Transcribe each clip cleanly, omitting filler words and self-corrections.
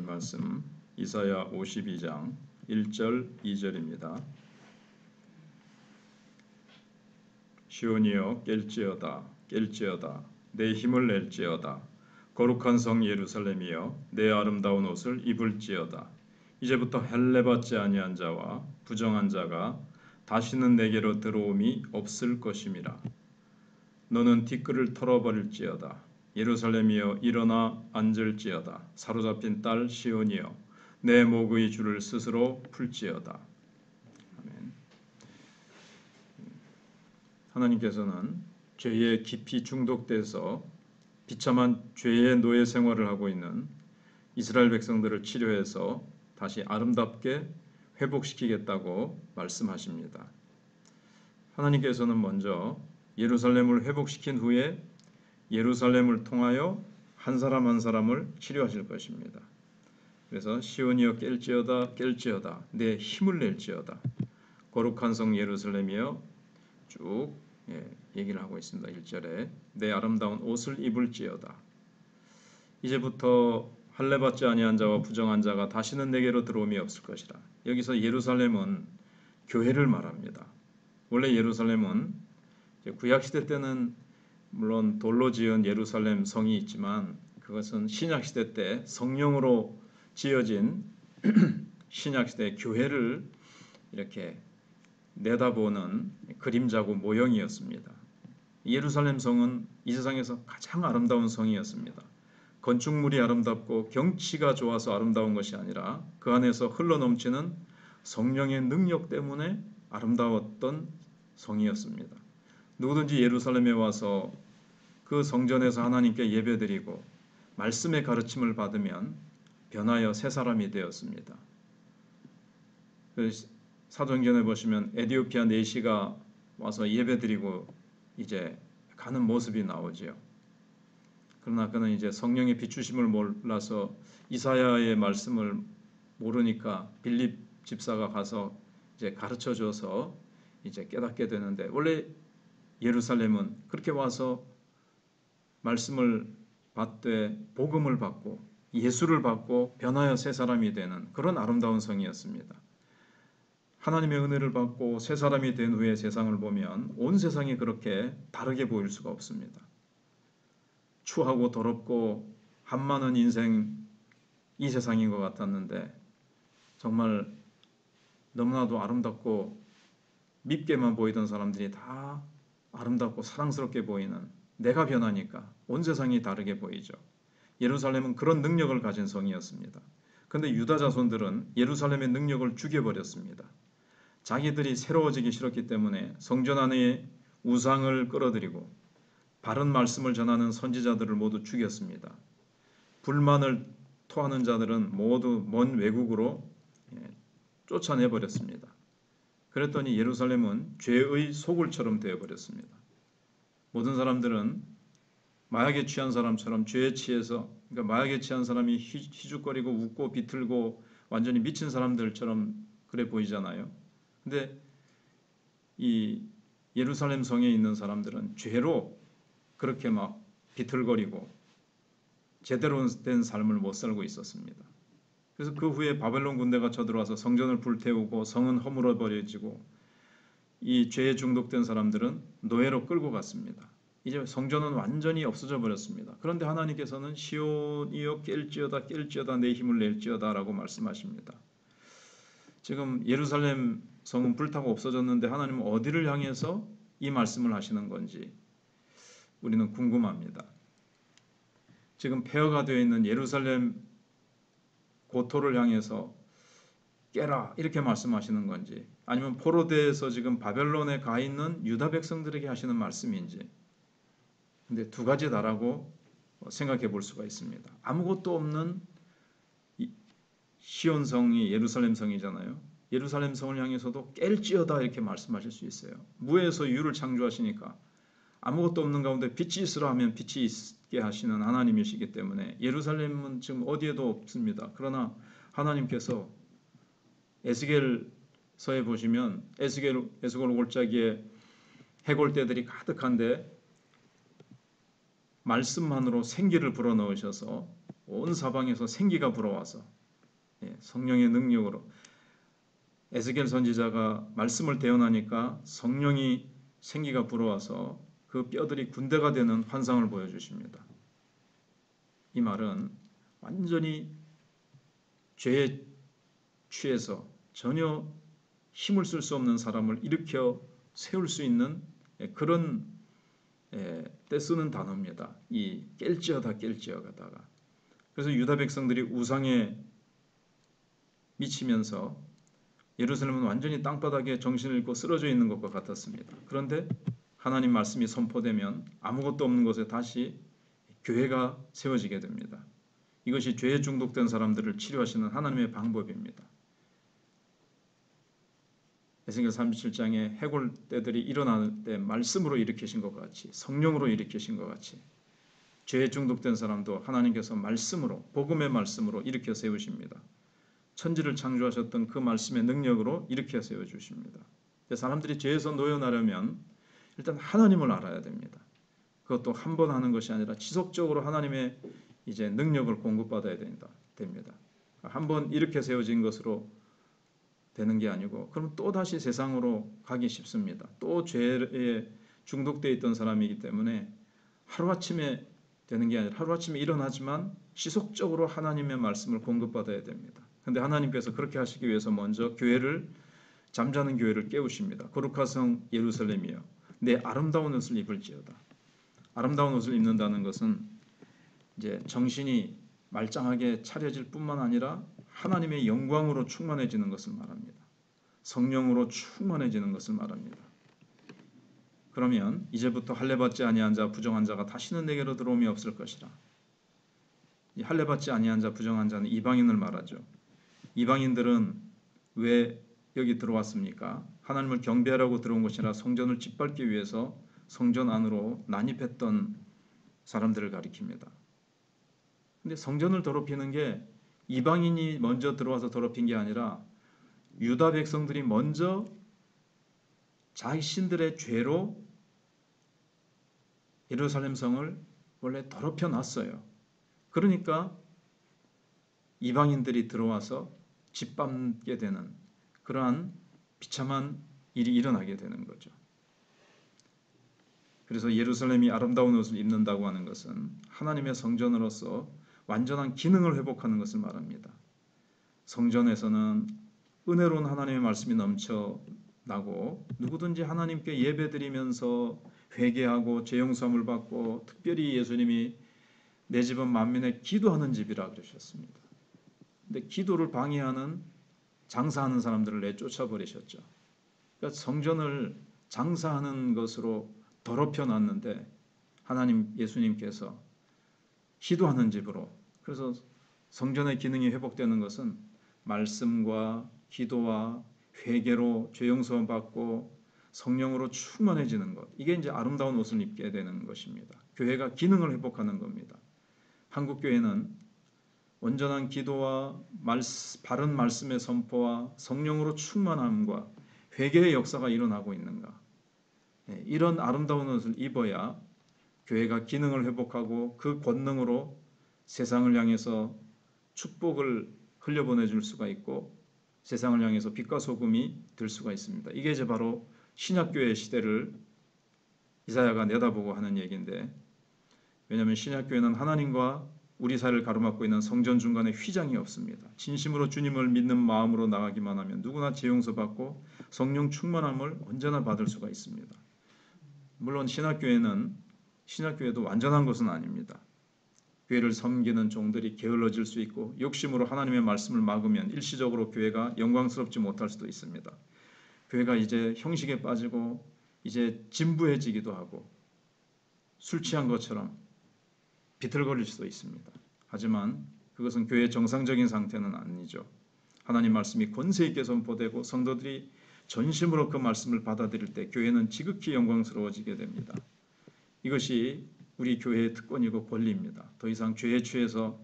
하나님 말씀 이사야 52장 1절 2절입니다. 시온이여 깰지어다 깰지어다 내 힘을 낼지어다 거룩한 성 예루살렘이여 내 아름다운 옷을 입을지어다. 이제부터 할례받지 아니한 자와 부정한 자가 다시는 내게로 들어옴이 없을 것임이라. 너는 티끌을 털어버릴지어다. 예루살렘이여 일어나 앉을지어다. 사로잡힌 딸 시온이여 내 목의 줄을 스스로 풀지어다. 아멘. 하나님께서는 죄에 깊이 중독돼서 비참한 죄의 노예 생활을 하고 있는 이스라엘 백성들을 치료해서 다시 아름답게 회복시키겠다고 말씀하십니다. 하나님께서는 먼저 예루살렘을 회복시킨 후에 예루살렘을 통하여 한 사람 한 사람을 치료하실 것입니다. 그래서 시온이여 깰지어다 깰지어다 내 힘을 낼지어다. 거룩한 성 예루살렘이여 쭉 얘기를 하고 있습니다. 1절에 내 아름다운 옷을 입을지어다. 이제부터 할례받지 아니한 자와 부정한 자가 다시는 내게로 들어옴이 없을 것이라. 여기서 예루살렘은 교회를 말합니다. 원래 예루살렘은 구약시대 때는 물론 돌로 지은 예루살렘 성이 있지만 그것은 신약시대 때 성령으로 지어진 신약시대 교회를 이렇게 내다보는 그림자고 모형이었습니다. 예루살렘 성은 이 세상에서 가장 아름다운 성이었습니다. 건축물이 아름답고 경치가 좋아서 아름다운 것이 아니라 그 안에서 흘러넘치는 성령의 능력 때문에 아름다웠던 성이었습니다. 누구든지 예루살렘에 와서 그 성전에서 하나님께 예배드리고 말씀의 가르침을 받으면 변하여 새 사람이 되었습니다. 사도행전에 보시면 에디오피아 내시가 와서 예배드리고 이제 가는 모습이 나오지요. 그러나 그는 이제 성령의 비추심을 몰라서 이사야의 말씀을 모르니까 빌립 집사가 가서 이제 가르쳐 줘서 이제 깨닫게 되는데, 원래 예루살렘은 그렇게 와서 말씀을 받되 복음을 받고 예수를 받고 변하여 새 사람이 되는 그런 아름다운 성이었습니다. 하나님의 은혜를 받고 새 사람이 된 후에 세상을 보면 온 세상이 그렇게 다르게 보일 수가 없습니다. 추하고 더럽고 한많은 인생 이 세상인 것 같았는데 정말 너무나도 아름답고 밉게만 보이던 사람들이 다 아름답고 사랑스럽게 보이는, 내가 변하니까 온 세상이 다르게 보이죠. 예루살렘은 그런 능력을 가진 성이었습니다. 그런데 유다 자손들은 예루살렘의 능력을 죽여버렸습니다. 자기들이 새로워지기 싫었기 때문에 성전 안에 우상을 끌어들이고 바른 말씀을 전하는 선지자들을 모두 죽였습니다. 불만을 토하는 자들은 모두 먼 외국으로 쫓아내버렸습니다. 그랬더니 예루살렘은 죄의 소굴처럼 되어버렸습니다. 모든 사람들은 마약에 취한 사람처럼 죄에 취해서, 그러니까 마약에 취한 사람이 희죽거리고 웃고 비틀고 완전히 미친 사람들처럼 그래 보이잖아요. 근데 이 예루살렘 성에 있는 사람들은 죄로 그렇게 막 비틀거리고 제대로 된 삶을 못 살고 있었습니다. 그래서 그 후에 바벨론 군대가 쳐들어와서 성전을 불태우고 성은 허물어 버려지고 이 죄에 중독된 사람들은 노예로 끌고 갔습니다. 이제 성전은 완전히 없어져 버렸습니다. 그런데 하나님께서는 시온이여 깰지어다 깰지어다 내 힘을 낼지어다 라고 말씀하십니다. 지금 예루살렘 성은 불타고 없어졌는데 하나님은 어디를 향해서 이 말씀을 하시는 건지 우리는 궁금합니다. 지금 폐허가 되어 있는 예루살렘 고토를 향해서 깨라 이렇게 말씀하시는 건지, 아니면 포로대에서 지금 바벨론에 가 있는 유다 백성들에게 하시는 말씀인지, 근데 두 가지다라고 생각해 볼 수가 있습니다. 아무것도 없는 시온 성이 예루살렘 성이잖아요. 예루살렘 성을 향해서도 깰지어다 이렇게 말씀하실 수 있어요. 무에서 유를 창조하시니까 아무것도 없는 가운데 빛이 있으라 하면 빛이 있게 하시는 하나님이시기 때문에 예루살렘은 지금 어디에도 없습니다. 그러나 하나님께서 에스겔서에 보시면 에스겔 골짜기에 해골떼들이 가득한데 말씀만으로 생기를 불어넣으셔서 온 사방에서 생기가 불어와서 성령의 능력으로 에스겔 선지자가 말씀을 대언하니까 성령이 생기가 불어와서 그 뼈들이 군대가 되는 환상을 보여주십니다. 이 말은 완전히 죄에 취해서 전혀 힘을 쓸 수 없는 사람을 일으켜 세울 수 있는 그런 때 쓰는 단어입니다. 이 깰지어다가. 그래서 유다 백성들이 우상에 미치면서 예루살렘은 완전히 땅바닥에 정신을 잃고 쓰러져 있는 것과 같았습니다. 그런데 하나님 말씀이 선포되면 아무것도 없는 곳에 다시 교회가 세워지게 됩니다. 이것이 죄에 중독된 사람들을 치료하시는 하나님의 방법입니다. 에스겔 37장에 해골 때들이 일어날 때 말씀으로 일으키신 것 같이, 성령으로 일으키신 것 같이 죄에 중독된 사람도 하나님께서 말씀으로, 복음의 말씀으로 일으켜 세우십니다. 천지를 창조하셨던 그 말씀의 능력으로 일으켜 세워주십니다. 사람들이 죄에서 놓여나려면 일단 하나님을 알아야 됩니다. 그것도 한 번 하는 것이 아니라 지속적으로 하나님의 이제 능력을 공급받아야 됩니다. 한 번 이렇게 세워진 것으로 되는 게 아니고 그럼 또 다시 세상으로 가기 쉽습니다. 또 죄에 중독되어 있던 사람이기 때문에 하루아침에 되는 게 아니라 하루아침에 일어나지만 지속적으로 하나님의 말씀을 공급받아야 됩니다. 그런데 하나님께서 그렇게 하시기 위해서 먼저 잠자는 교회를 깨우십니다. 거룩한 성 예루살렘이여 내 아름다운 옷을 입을지어다. 아름다운 옷을 입는다는 것은 이제 정신이 말짱하게 차려질 뿐만 아니라 하나님의 영광으로 충만해지는 것을 말합니다. 성령으로 충만해지는 것을 말합니다. 그러면 이제부터 할례받지 아니한 자 부정한 자가 다시는 내게로 들어옴이 없을 것이라. 이 할례받지 아니한 자 부정한 자는 이방인을 말하죠. 이방인들은 왜 여기 들어왔습니까? 하나님을 경배하라고 들어온 것이라 성전을 짓밟기 위해서 성전 안으로 난입했던 사람들을 가리킵니다. 근데 성전을 더럽히는 게 이방인이 먼저 들어와서 더럽힌 게 아니라 유다 백성들이 먼저 자신들의 죄로 예루살렘 성을 원래 더럽혀 놨어요. 그러니까 이방인들이 들어와서 짓밟게 되는 그러한 비참한 일이 일어나게 되는 거죠. 그래서 예루살렘이 아름다운 옷을 입는다고 하는 것은 하나님의 성전으로서 완전한 기능을 회복하는 것을 말합니다. 성전에서는 은혜로운 하나님의 말씀이 넘쳐나고 누구든지 하나님께 예배드리면서 회개하고 죄 용서함을 받고 특별히 예수님이 내 집은 만민의 기도하는 집이라 그러셨습니다. 근데 기도를 방해하는 장사하는 사람들을 내쫓아 버리셨죠. 그러니까 성전을 장사하는 것으로 더럽혀 놨는데 하나님 예수님께서 기도하는 집으로, 그래서 성전의 기능이 회복되는 것은 말씀과 기도와 회개로 죄 용서 받고 성령으로 충만해지는 것, 이게 이제 아름다운 옷을 입게 되는 것입니다. 교회가 기능을 회복하는 겁니다. 한국 교회는 온전한 기도와 바른 말씀의 선포와 성령으로 충만함과 회개의 역사가 일어나고 있는가? 이런 아름다운 옷을 입어야 교회가 기능을 회복하고 그 권능으로 세상을 향해서 축복을 흘려보내줄 수가 있고 세상을 향해서 빛과 소금이 될 수가 있습니다. 이게 이제 바로 신약교회 시대를 이사야가 내다보고 하는 얘기인데, 왜냐하면 신약교회는 하나님과 우리 사이를 가로막고 있는 성전 중간에 휘장이 없습니다. 진심으로 주님을 믿는 마음으로 나가기만 하면 누구나 죄 용서받고 성령 충만함을 언제나 받을 수가 있습니다. 물론 신약교회도 완전한 것은 아닙니다. 교회를 섬기는 종들이 게을러질 수 있고 욕심으로 하나님의 말씀을 막으면 일시적으로 교회가 영광스럽지 못할 수도 있습니다. 교회가 이제 형식에 빠지고 이제 진부해지기도 하고 술 취한 것처럼 비틀거릴 수도 있습니다. 하지만 그것은 교회의 정상적인 상태는 아니죠. 하나님 말씀이 권세 있게 선포되고 성도들이 전심으로 그 말씀을 받아들일 때 교회는 지극히 영광스러워지게 됩니다. 이것이 우리 교회의 특권이고 권리입니다. 더 이상 죄에 취해서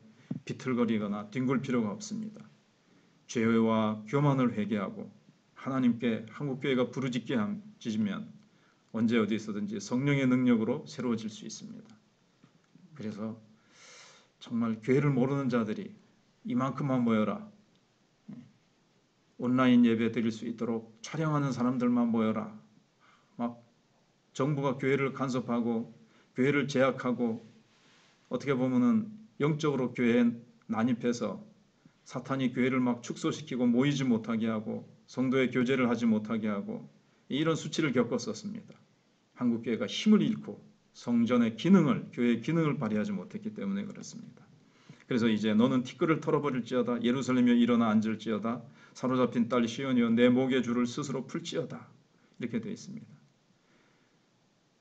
비틀거리거나 뒹굴 필요가 없습니다. 죄와 교만을 회개하고 하나님께 한국교회가 부르짖으면 언제 어디 있어든지 성령의 능력으로 새로워질 수 있습니다. 그래서 정말 교회를 모르는 자들이 이만큼만 모여라. 온라인 예배 드릴 수 있도록 촬영하는 사람들만 모여라. 막 정부가 교회를 간섭하고 교회를 제약하고 어떻게 보면은 영적으로 교회에 난입해서 사탄이 교회를 막 축소시키고 모이지 못하게 하고 성도의 교제를 하지 못하게 하고 이런 수치를 겪었었습니다. 한국 교회가 힘을 잃고 성전의 기능을, 교회의 기능을 발휘하지 못했기 때문에 그렇습니다. 그래서 이제 너는 티끌을 털어버릴지어다, 예루살렘에 일어나 앉을지어다, 사로잡힌 딸 시온이여 내 목의 줄을 스스로 풀지어다, 이렇게 되어 있습니다.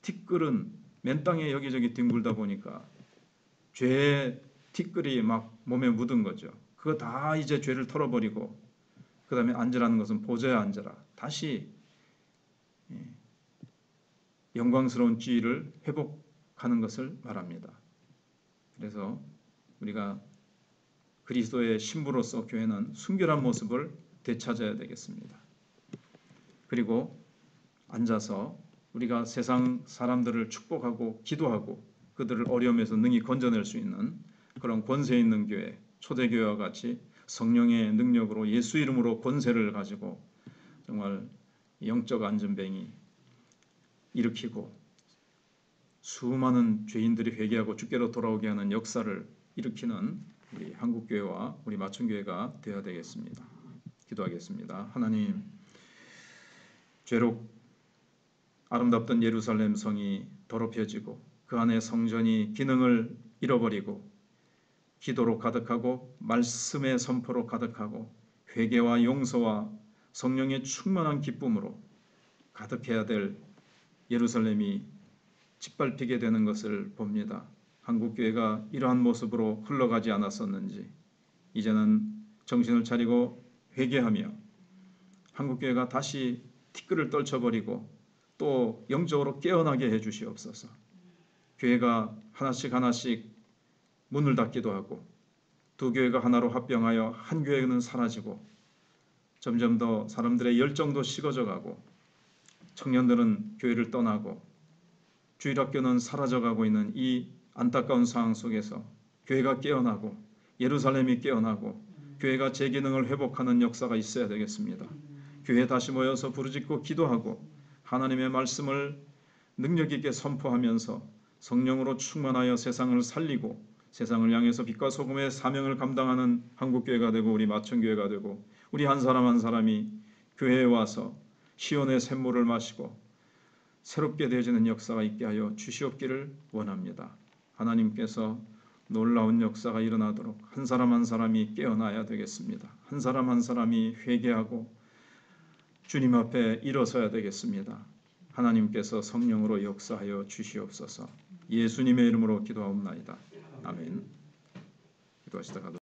티끌은 맨 땅에 여기저기 뒹굴다 보니까 죄의 티끌이 막 몸에 묻은 거죠. 그거 다 이제 죄를 털어버리고 그 다음에 앉으라는 것은 보좌에 앉아라. 다시 영광스러운 지위를 회복하는 것을 말합니다. 그래서 우리가 그리스도의 신부로서 교회는 순결한 모습을 되찾아야 되겠습니다. 그리고 앉아서 우리가 세상 사람들을 축복하고 기도하고 그들을 어려움에서 능히 건져낼 수 있는 그런 권세 있는 교회, 초대교회와 같이 성령의 능력으로 예수 이름으로 권세를 가지고 정말 영적 안전뱅이 일으키고 수많은 죄인들이 회개하고 주께로 돌아오게 하는 역사를 일으키는 우리 한국교회와 우리 마천교회가 되어야 되겠습니다. 기도하겠습니다. 하나님, 죄로 아름답던 예루살렘 성이 더럽혀지고 그 안에 성전이 기능을 잃어버리고 기도로 가득하고 말씀의 선포로 가득하고 회개와 용서와 성령의 충만한 기쁨으로 가득해야 될 예루살렘이 짓밟히게 되는 것을 봅니다. 한국교회가 이러한 모습으로 흘러가지 않았었는지 이제는 정신을 차리고 회개하며 한국교회가 다시 티끌을 떨쳐버리고 또 영적으로 깨어나게 해주시옵소서. 교회가 하나씩 문을 닫기도 하고 두 교회가 하나로 합병하여 한 교회는 사라지고 점점 더 사람들의 열정도 식어져 가고 청년들은 교회를 떠나고 주일학교는 사라져가고 있는 이 안타까운 상황 속에서 교회가 깨어나고 예루살렘이 깨어나고 교회가 제 기능을 회복하는 역사가 있어야 되겠습니다. 교회에 다시 모여서 부르짖고 기도하고 하나님의 말씀을 능력 있게 선포하면서 성령으로 충만하여 세상을 살리고 세상을 향해서 빛과 소금의 사명을 감당하는 한국교회가 되고 우리 마천교회가 되고 우리 한 사람 한 사람이 교회에 와서 시온의 샘물을 마시고 새롭게 되어지는 역사가 있게 하여 주시옵기를 원합니다. 하나님께서 놀라운 역사가 일어나도록 한 사람 한 사람이 깨어나야 되겠습니다. 한 사람 한 사람이 회개하고 주님 앞에 일어서야 되겠습니다. 하나님께서 성령으로 역사하여 주시옵소서. 예수님의 이름으로 기도하옵나이다. 아멘. 기도하시다가